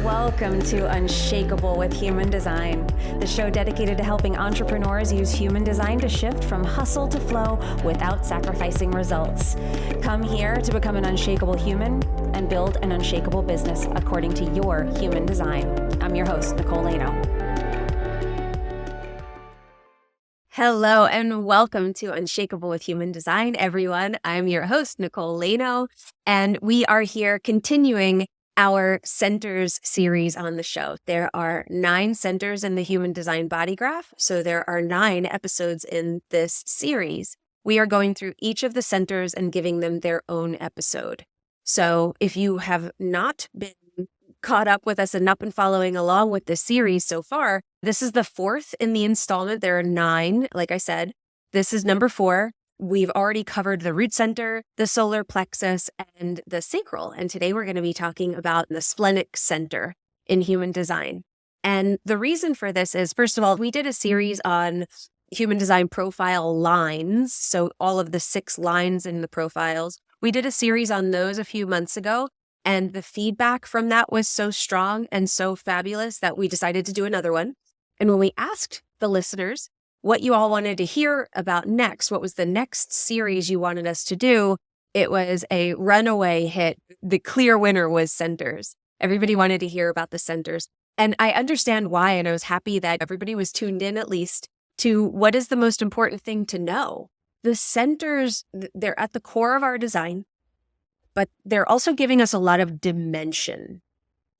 Welcome to Unshakable with Human Design, the show dedicated to helping entrepreneurs use human design to shift from hustle to flow without sacrificing results. Come here to become an unshakable human and build an unshakable business according to your human design. I'm your host, Nicole. Hello and welcome to Unshakable with Human Design, everyone. I'm your host, Nicole, and we are here continuing our centers series on the show. There are 9 centers in the human design body graph, so there are 9 episodes in this series. We are going through each of the centers and giving them their own episode. So if you have not been caught up with us and not been following along with this series so far, this is the 4th in the installment. There are 9, like I said. This is number 4. We've already covered the root center, the solar plexus, and the sacral. And today we're going to be talking about the Splenic Center in human design. And the reason for this is, first of all, we did a series on human design profile lines. So all of the 6 lines in the profiles. We did a series on those a few months ago. And the feedback from that was so strong and so fabulous that we decided to do another one. And when we asked the listeners what you all wanted to hear about next, what was the next series you wanted us to do, it was a runaway hit. The clear winner was centers. Everybody wanted to hear about the centers. And I understand why, and I was happy that everybody was tuned in at least to what is the most important thing to know. The centers, they're at the core of our design, but they're also giving us a lot of dimension.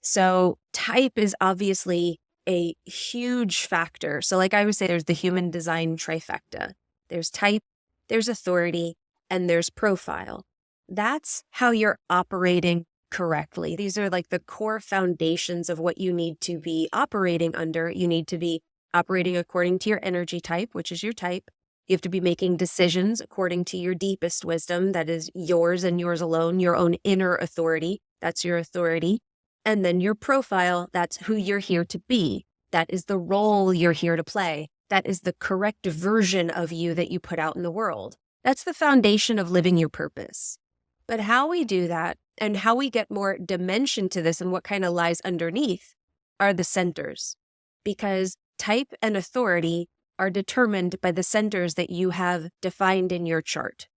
So type is obviously a huge factor. So like I would say, there's the human design trifecta. There's type, there's authority, and there's profile. That's how you're operating correctly. These are like the core foundations of what you need to be operating under. You need to be operating according to your energy type, which is your type. You have to be making decisions according to your deepest wisdom, that is yours and yours alone, your own inner authority. That's your authority. And then your profile, that's who you're here to be. That is the role you're here to play. That is the correct version of you that you put out in the world. That's the foundation of living your purpose. But how we do that and how we get more dimension to this and what kind of lies underneath are the centers. Because type and authority are determined by the centers that you have defined in your chart.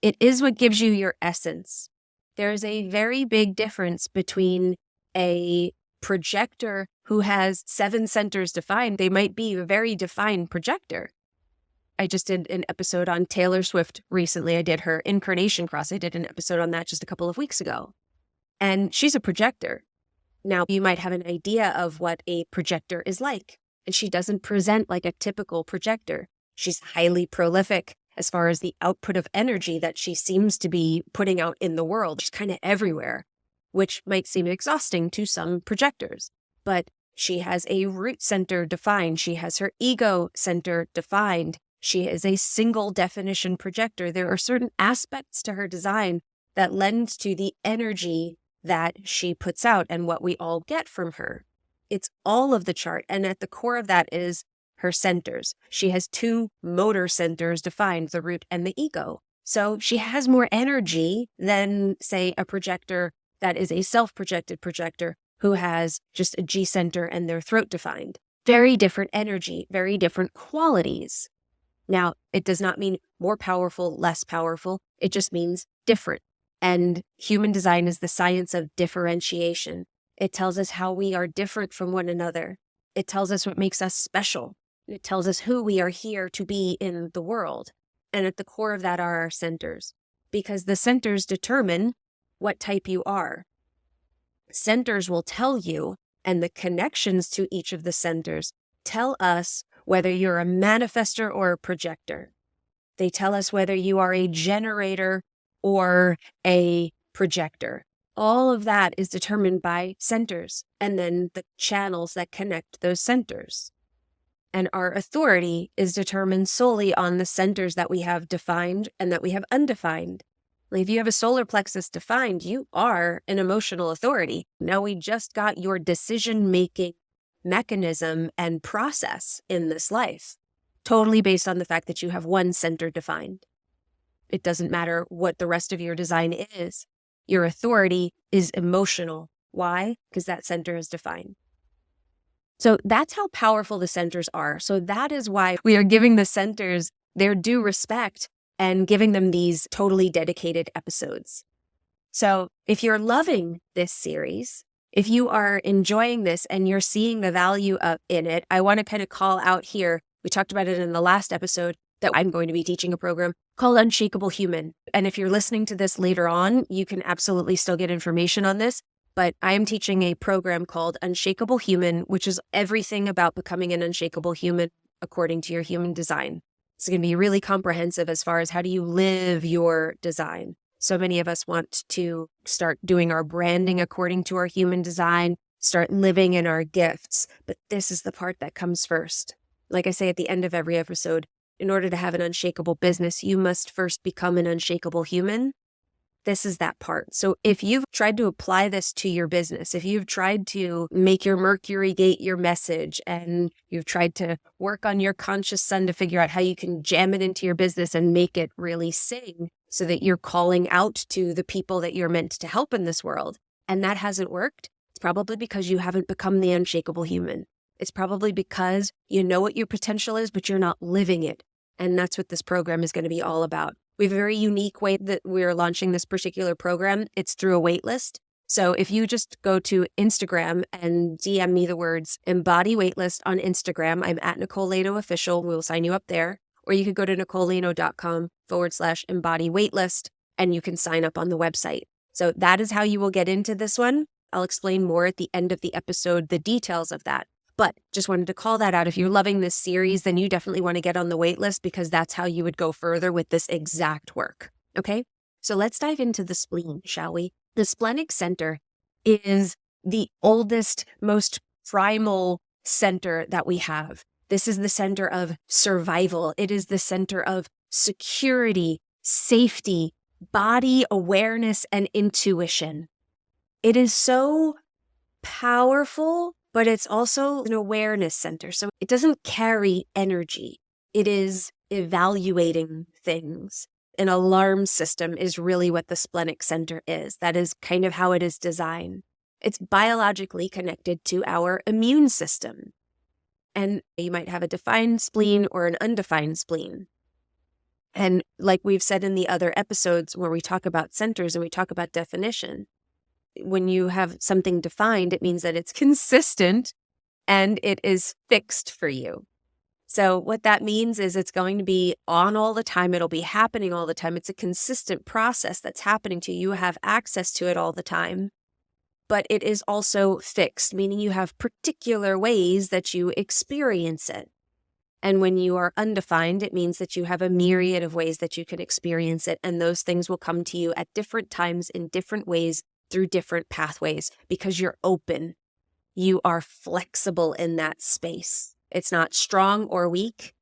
It is what gives you your essence. There is a very big difference between a projector who has 7 centers defined. They might be a very defined projector. I just did an episode on Taylor Swift recently. I did her incarnation cross. I did an episode on that just a couple of weeks ago. And she's a projector. Now, you might have an idea of what a projector is like. And she doesn't present like a typical projector. She's highly prolific as far as the output of energy that she seems to be putting out in the world. She's kind of everywhere, which might seem exhausting to some projectors. But she has a root center defined. She has her ego center defined. She is a single definition projector. There are certain aspects to her design that lend to the energy that she puts out and what we all get from her. It's all of the chart. And at the core of that is her centers. She has 2 motor centers defined, the root and the ego. So she has more energy than, say, a projector that is a self-projected projector who has just a G center and their throat defined. Very different energy, very different qualities. Now, it does not mean more powerful, less powerful. It just means different. And human design is the science of differentiation. It tells us how we are different from one another. It tells us what makes us special. It tells us who we are here to be in the world. And at the core of that are our centers, because the centers determine what type you are. Centers will tell you, and the connections to each of the centers tell us whether you're a manifestor or a projector. They tell us whether you are a generator or a projector. All of that is determined by centers and then the channels that connect those centers. And our authority is determined solely on the centers that we have defined and that we have undefined. Like if you have a solar plexus defined, you are an emotional authority. Now we just got your decision-making mechanism and process in this life, totally based on the fact that you have one center defined. It doesn't matter what the rest of your design is. Your authority is emotional. Why? Because that center is defined. So that's how powerful the centers are. So that is why we are giving the centers their due respect and giving them these totally dedicated episodes. So if you're loving this series, if you are enjoying this and you're seeing the value in it, I want to kind of call out here. We talked about it in the last episode that I'm going to be teaching a program called Unshakable Human. And if you're listening to this later on, you can absolutely still get information on this. But I am teaching a program called Unshakable Human, which is everything about becoming an unshakable human according to your human design. It's going to be really comprehensive as far as how do you live your design. So many of us want to start doing our branding according to our human design, start living in our gifts. But this is the part that comes first. Like I say at the end of every episode, in order to have an unshakable business, you must first become an unshakable human. This is that part. So if you've tried to apply this to your business, if you've tried to make your Mercury gate your message, and you've tried to work on your conscious sun to figure out how you can jam it into your business and make it really sing so that you're calling out to the people that you're meant to help in this world, and that hasn't worked, it's probably because you haven't become the unshakable human. It's probably because you know what your potential is, but you're not living it. And that's what this program is going to be all about. We have a very unique way that we're launching this particular program. It's through a wait list. So if you just go to Instagram and DM me the words embody waitlist on Instagram, I'm at Nicole Leno Official. We'll sign you up there. Or you could go to nicoleleno.com/embody waitlist and you can sign up on the website. So that is how you will get into this one. I'll explain more at the end of the episode, the details of that. But just wanted to call that out. If you're loving this series, then you definitely want to get on the wait list because that's how you would go further with this exact work. Okay? So let's dive into the spleen, shall we? The Splenic Center is the oldest, most primal center that we have. This is the center of survival. It is the center of security, safety, body awareness, and intuition. It is so powerful, but it's also an awareness center. So it doesn't carry energy. It is evaluating things. An alarm system is really what the Splenic Center is. That is kind of how it is designed. It's biologically connected to our immune system. And you might have a defined spleen or an undefined spleen. And like we've said in the other episodes where we talk about centers and we talk about definition, when you have something defined, it means that it's consistent and it is fixed for you. So what that means is it's going to be on all the time. It'll be happening all the time. It's a consistent process that's happening to you. You have access to it all the time. But it is also fixed, meaning you have particular ways that you experience it. And when you are undefined, it means that you have a myriad of ways that you can experience it. And those things will come to you at different times in different ways through different pathways because you're open. You are flexible in that space. It's not strong or weak.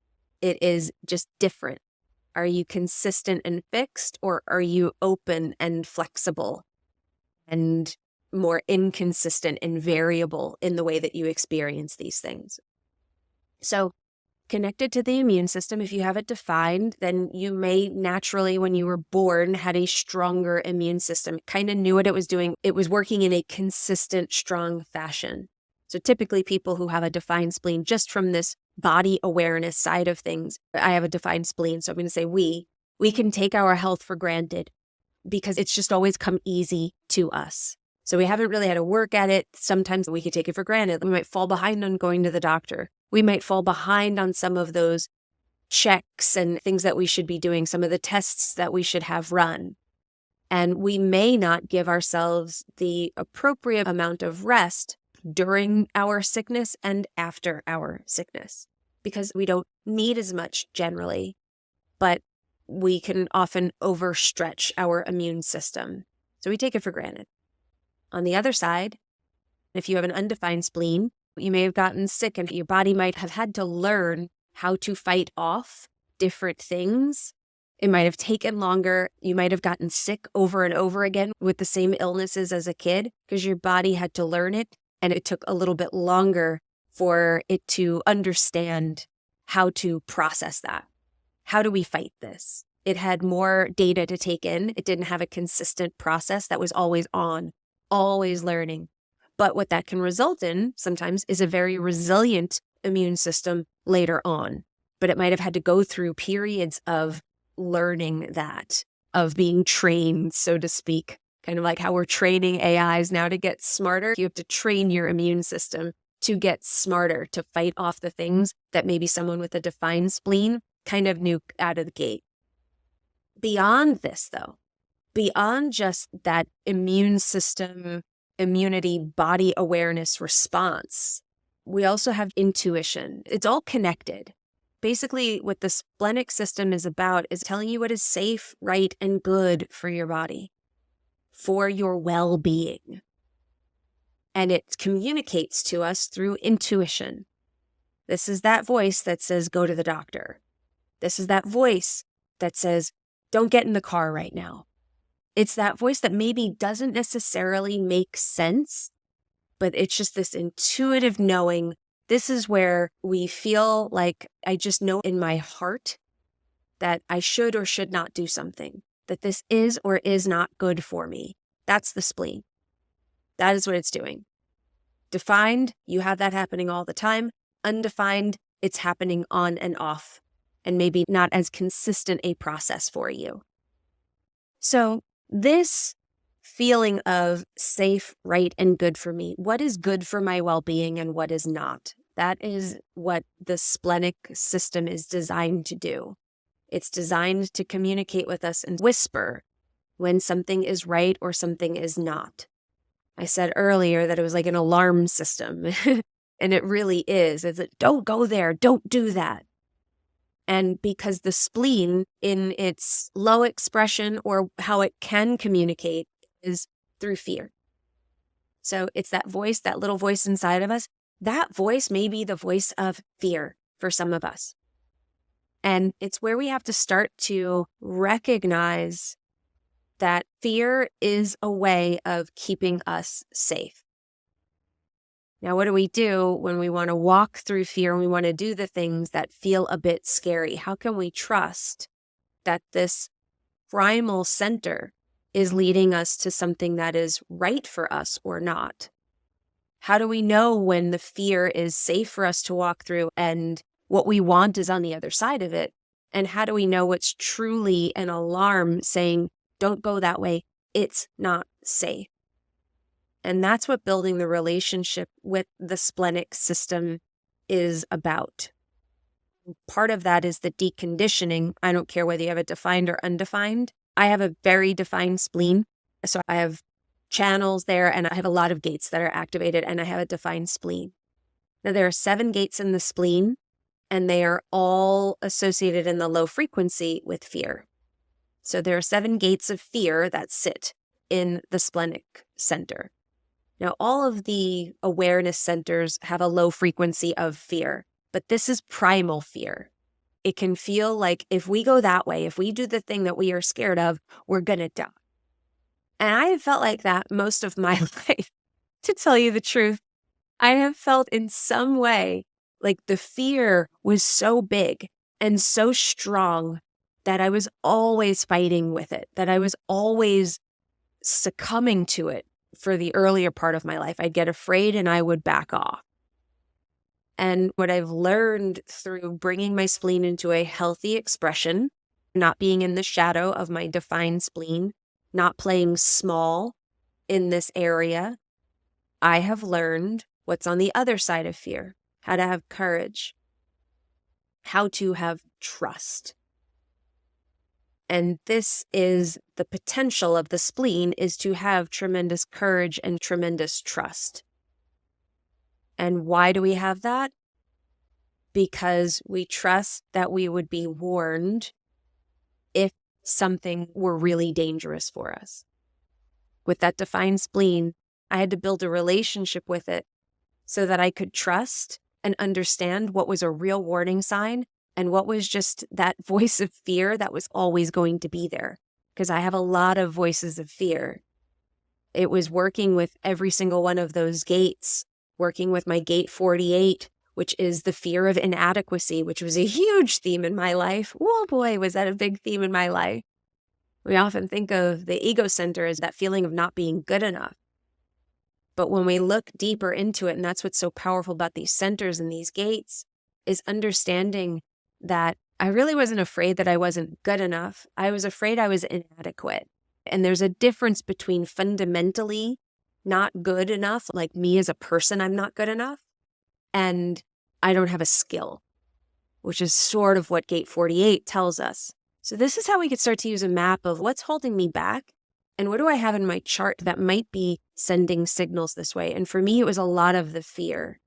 It is just different. Are you consistent and fixed, or are you open and flexible and more inconsistent and variable in the way that you experience these things? So connected to the immune system, if you have it defined, then you may naturally, when you were born, had a stronger immune system. It kind of knew what it was doing. It was working in a consistent, strong fashion. So typically people who have a defined spleen, just from this body awareness side of things, I have a defined spleen, so I'm going to say we can take our health for granted because it's just always come easy to us. So we haven't really had to work at it. Sometimes we could take it for granted. We might fall behind on going to the doctor. We might fall behind on some of those checks and things that we should be doing, some of the tests that we should have run. And we may not give ourselves the appropriate amount of rest during our sickness and after our sickness because we don't need as much generally, but we can often overstretch our immune system. So we take it for granted. On the other side, if you have an undefined spleen, you may have gotten sick and your body might have had to learn how to fight off different things. It might have taken longer. You might have gotten sick over and over again with the same illnesses as a kid because your body had to learn it. And it took a little bit longer for it to understand how to process that. How do we fight this? It had more data to take in. It didn't have a consistent process that was always on, always learning, But what that can result in sometimes is a very resilient immune system later on. But it might have had to go through periods of learning that, of being trained, so to speak, kind of like how we're training AIs now to get smarter. You have to train your immune system to get smarter, to fight off the things that maybe someone with a defined spleen kind of knew out of the gate. Beyond this, though, beyond just that immune system, immunity, body awareness response, we also have intuition. It's all connected. Basically, what the splenic system is about is telling you what is safe, right, and good for your body, for your well-being. And it communicates to us through intuition. This is that voice that says, go to the doctor. This is that voice that says, don't get in the car right now. It's that voice that maybe doesn't necessarily make sense, but it's just this intuitive knowing. This is where we feel like I just know in my heart that I should or should not do something, that this is or is not good for me. That's the spleen. That is what it's doing. Defined, you have that happening all the time. Undefined, it's happening on and off, and maybe not as consistent a process for you. So this feeling of safe, right, and good for me, what is good for my well-being and what is not? That is what the splenic system is designed to do. It's designed to communicate with us and whisper when something is right or something is not. I said earlier that it was like an alarm system, and it really is. It's like, don't go there, don't do that. And because the spleen, in its low expression or how it can communicate, is through fear. So it's that voice, that little voice inside of us. That voice may be the voice of fear for some of us. And it's where we have to start to recognize that fear is a way of keeping us safe. Now, what do we do when we want to walk through fear and we want to do the things that feel a bit scary? How can we trust that this primal center is leading us to something that is right for us or not? How do we know when the fear is safe for us to walk through and what we want is on the other side of it? And how do we know what's truly an alarm saying, don't go that way, it's not safe? And that's what building the relationship with the splenic system is about. Part of that is the deconditioning. I don't care whether you have it defined or undefined. I have a very defined spleen. So I have channels there and I have a lot of gates that are activated and I have a defined spleen. Now there are 7 gates in the spleen and they are all associated in the low frequency with fear. So there are 7 gates of fear that sit in the splenic center. Now, all of the awareness centers have a low frequency of fear, but this is primal fear. It can feel like if we go that way, if we do the thing that we are scared of, we're going to die. And I have felt like that most of my life. To tell you the truth, I have felt in some way like the fear was so big and so strong that I was always fighting with it, that I was always succumbing to it. For the earlier part of my life, I'd get afraid and I would back off. And what I've learned through bringing my spleen into a healthy expression, not being in the shadow of my defined spleen, not playing small in this area, I have learned what's on the other side of fear, how to have courage, how to have trust. And this is the potential of the spleen, is to have tremendous courage and tremendous trust. And why do we have that? Because we trust that we would be warned if something were really dangerous for us. With that defined spleen, I had to build a relationship with it so that I could trust and understand what was a real warning sign and what was just that voice of fear that was always going to be there. Because I have a lot of voices of fear. It was working with every single one of those gates, working with my gate 48, which is the fear of inadequacy, which was a huge theme in my life. Oh boy, was that a big theme in my life. We often think of the ego center as that feeling of not being good enough. But when we look deeper into it, and that's what's so powerful about these centers and these gates, is understanding that I really wasn't afraid that I wasn't good enough. I was afraid I was inadequate. And there's a difference between fundamentally not good enough, like me as a person, I'm not good enough, and I don't have a skill, which is sort of what Gate 48 tells us. So this is how we could start to use a map of what's holding me back and what do I have in my chart that might be sending signals this way. And for me, it was a lot of the fear.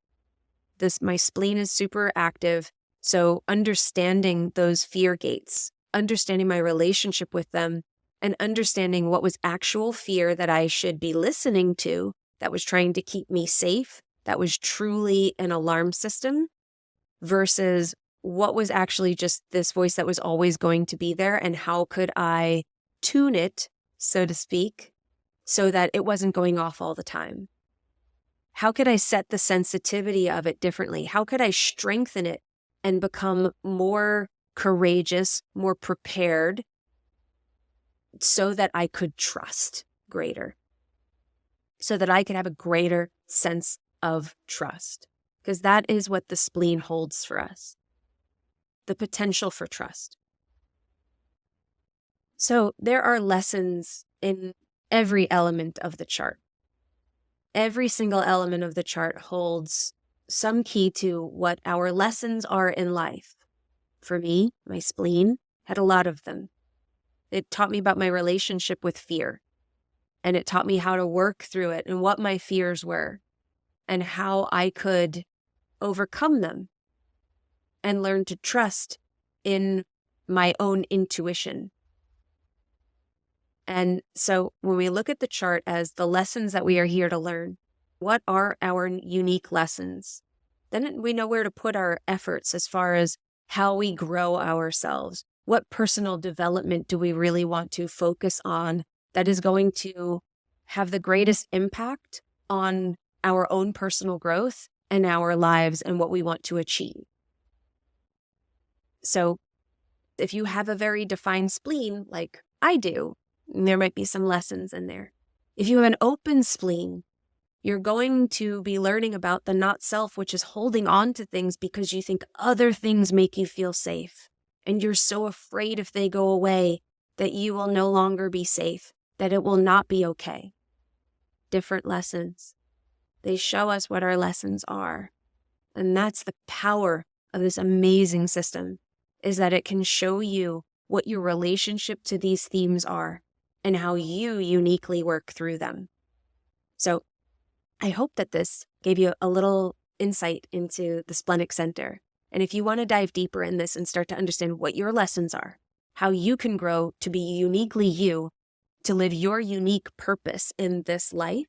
My spleen is super active. So understanding those fear gates, understanding my relationship with them, and understanding what was actual fear that I should be listening to that was trying to keep me safe, that was truly an alarm system, versus what was actually just this voice that was always going to be there, and how could I tune it, so to speak, so that it wasn't going off all the time? How could I set the sensitivity of it differently? How could I strengthen it and become more courageous, more prepared, so that I could trust greater, so that I could have a greater sense of trust? Because that is what the spleen holds for us, the potential for trust. So there are lessons in every element of the chart. Every single element of the chart holds some key to what our lessons are in life. For me, my spleen had a lot of them. It taught me about my relationship with fear, and it taught me how to work through it and what my fears were and how I could overcome them and learn to trust in my own intuition. And so when we look at the chart as the lessons that we are here to learn, what are our unique lessons? Then we know where to put our efforts as far as how we grow ourselves. What personal development do we really want to focus on that is going to have the greatest impact on our own personal growth and our lives and what we want to achieve? So if you have a very defined spleen, like I do, there might be some lessons in there. If you have an open spleen, you're going to be learning about the not self, which is holding on to things because you think other things make you feel safe. And you're so afraid if they go away that you will no longer be safe, that it will not be okay. Different lessons. They show us what our lessons are. And that's the power of this amazing system, is that it can show you what your relationship to these themes are and how you uniquely work through them. So I hope that this gave you a little insight into the Splenic Center. And if you want to dive deeper in this and start to understand what your lessons are, how you can grow to be uniquely you, to live your unique purpose in this life,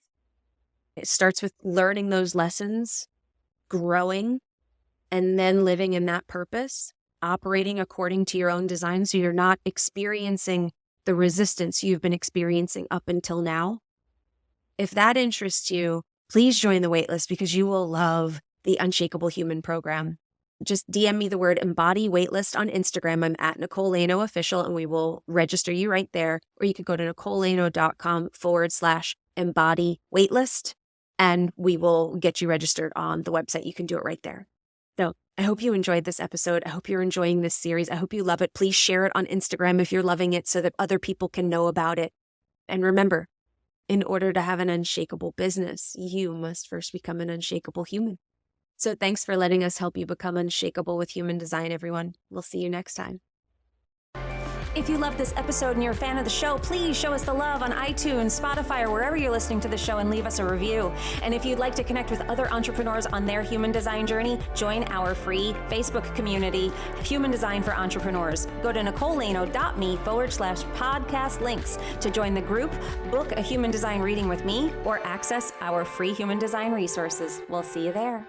it starts with learning those lessons, growing, and then living in that purpose, operating according to your own design so you're not experiencing the resistance you've been experiencing up until now. If that interests you, please join the waitlist because you will love the Unshakable Human program. Just DM me the word embody waitlist on Instagram. I'm at Nicole Lano Official, and we will register you right there. Or you could go to nicolelano.com/embody waitlist, and we will get you registered on the website. You can do it right there. So I hope you enjoyed this episode. I hope you're enjoying this series. I hope you love it. Please share it on Instagram if you're loving it so that other people can know about it. And remember, in order to have an unshakable business, you must first become an unshakable human. So thanks for letting us help you become unshakable with human design, everyone. We'll see you next time. If you love this episode and you're a fan of the show, please show us the love on iTunes, Spotify, or wherever you're listening to the show and leave us a review. And if you'd like to connect with other entrepreneurs on their human design journey, join our free Facebook community, Human Design for Entrepreneurs. Go to nicolelano.me/podcast links to join the group, book a human design reading with me, or access our free human design resources. We'll see you there.